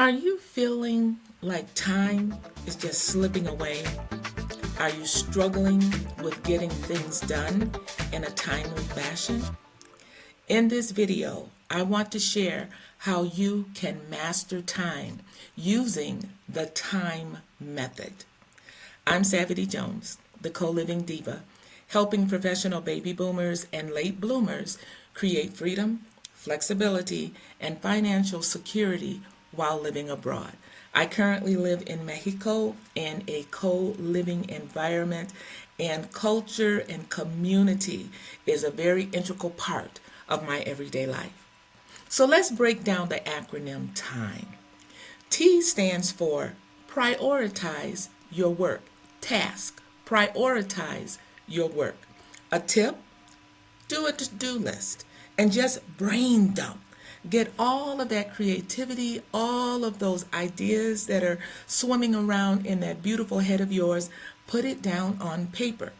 Are you feeling like time is just slipping away? Are you struggling with getting things done in a timely fashion? In this video, I want to share how you can master time using the T.I.M.E method. I'm Savvy Jones, the CoLiving diva, helping professional baby boomers and late bloomers create freedom, flexibility, and financial security while living abroad. I currently live in Mexico in a co-living environment, and culture and community is a very integral part of my everyday life. So let's break down the acronym TIME. T stands for prioritize your work. Task, prioritize your work. A tip, do a to-do list and just brain dump. Get all of that creativity, all of those ideas that are swimming around in that beautiful head of yours, put it down on paper.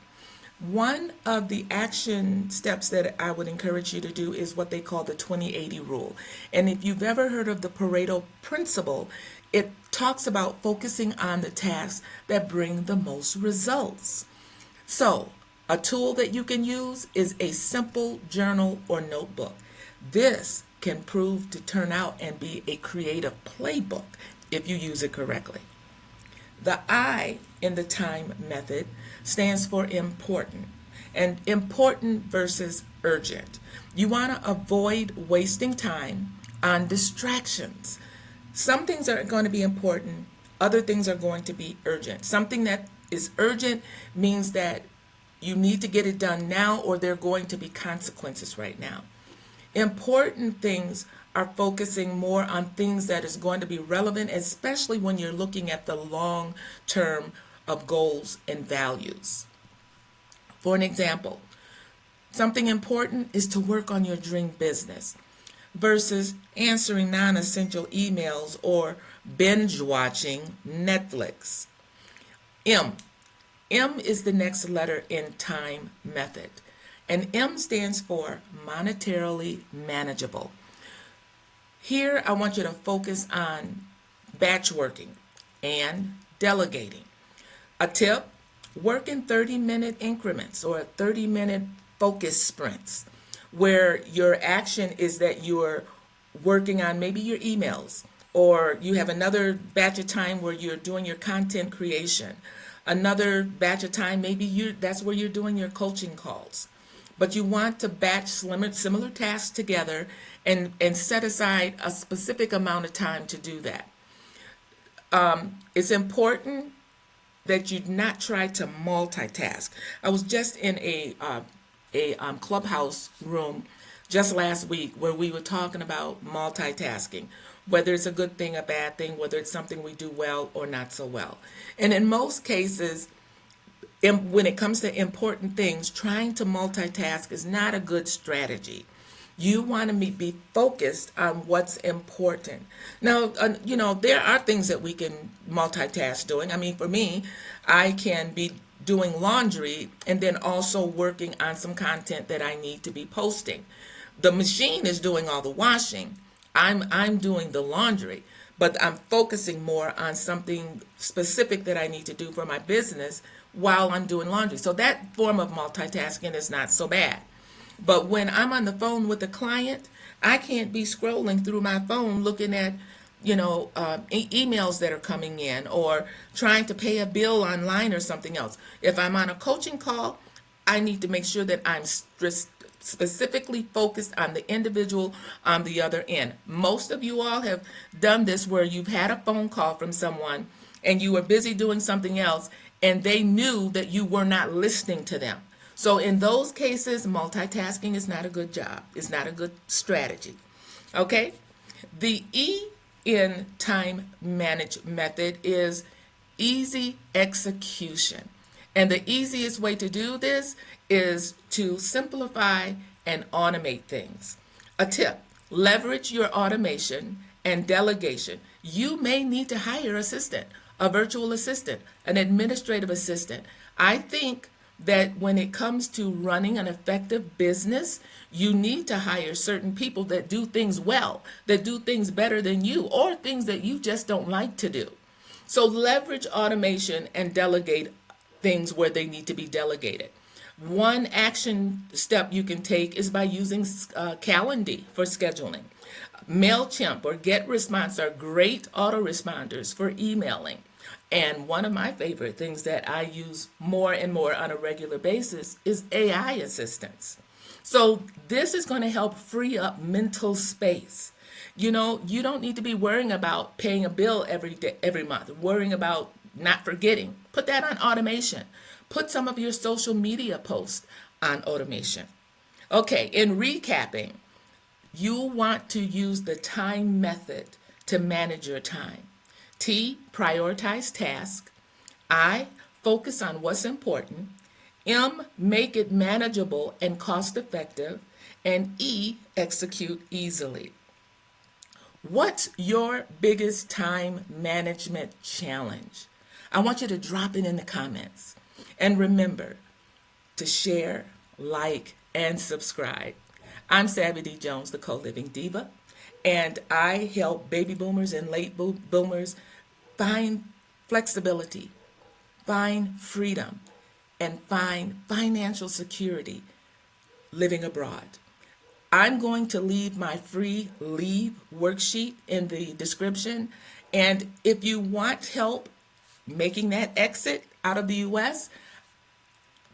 One of the action steps that I would encourage you to do is what they call the 20-80 rule. And if you've ever heard of the Pareto principle, it talks about focusing on the tasks that bring the most results. So, a tool that you can use is a simple journal or notebook. This can prove to turn out and be a creative playbook if you use it correctly. The I in the TIME method stands for important, and important versus urgent. You want to avoid wasting time on distractions. Some things are going to be important, other things are going to be urgent. Something that is urgent means that you need to get it done now, or there are going to be consequences right now. Important things are focusing more on things that is going to be relevant, especially when you're looking at the long term of goals and values. For an example, something important is to work on your dream business versus answering non-essential emails or binge watching Netflix. M. M is the next letter in TIME method. And M stands for monetarily manageable. Here, I want you to focus on batch working and delegating. A tip, work in 30-minute increments or 30-minute focus sprints, where your action is that you're working on maybe your emails, or you have another batch of time where you're doing your content creation. Another batch of time, maybe that's where you're doing your coaching calls. But you want to batch similar tasks together and set aside a specific amount of time to do that. It's important that you not try to multitask. I was just in a clubhouse room just last week where we were talking about multitasking, whether it's a good thing, a bad thing, whether it's something we do well or not so well. And in most cases, when it comes to important things, trying to multitask is not a good strategy. You want to be focused on what's important. Now, there are things that we can multitask doing. I mean, for me, I can be doing laundry and then also working on some content that I need to be posting. The machine is doing all the washing. I'm doing the laundry, but I'm focusing more on something specific that I need to do for my business while I'm doing laundry. So that form of multitasking is not so bad. But when I'm on the phone with a client, I can't be scrolling through my phone looking at, emails that are coming in or trying to pay a bill online or something else. If I'm on a coaching call, I need to make sure that I'm specifically focused on the individual on the other end. Most of you all have done this where you've had a phone call from someone and you were busy doing something else and they knew that you were not listening to them. So in those cases, multitasking is not a good job. It's not a good strategy. Okay? The E in time manage method is easy execution. And the easiest way to do this is to simplify and automate things. A tip, leverage your automation and delegation. You may need to hire an assistant, a virtual assistant, an administrative assistant. I think that when it comes to running an effective business, you need to hire certain people that do things well, that do things better than you, or things that you just don't like to do. So leverage automation and delegate things where they need to be delegated. One action step you can take is by using Calendly for scheduling. MailChimp or GetResponse are great autoresponders for emailing. And one of my favorite things that I use more and more on a regular basis is AI assistance. So this is going to help free up mental space. You know, you don't need to be worrying about paying a bill every day, every month, worrying about not forgetting. Put that on automation. Put some of your social media posts on automation. Okay, in recapping, you want to use the time method to manage your time. T, prioritize tasks. I, focus on what's important. M, make it manageable and cost effective. And E, execute easily. What's your biggest time management challenge? I want you to drop it in the comments. And remember to share, like, and subscribe. I'm Savvy D. Jones, the CoLiving Diva, and I help baby boomers and late boomers find flexibility, find freedom, and find financial security living abroad. I'm going to leave my free leave worksheet in the description, and if you want help making that exit out of the U.S.,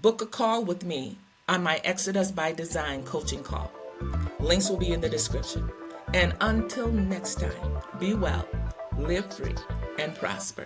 book a call with me on my Exodus by Design coaching call. Links will be in the description. And until next time, be well, live free, and prosper.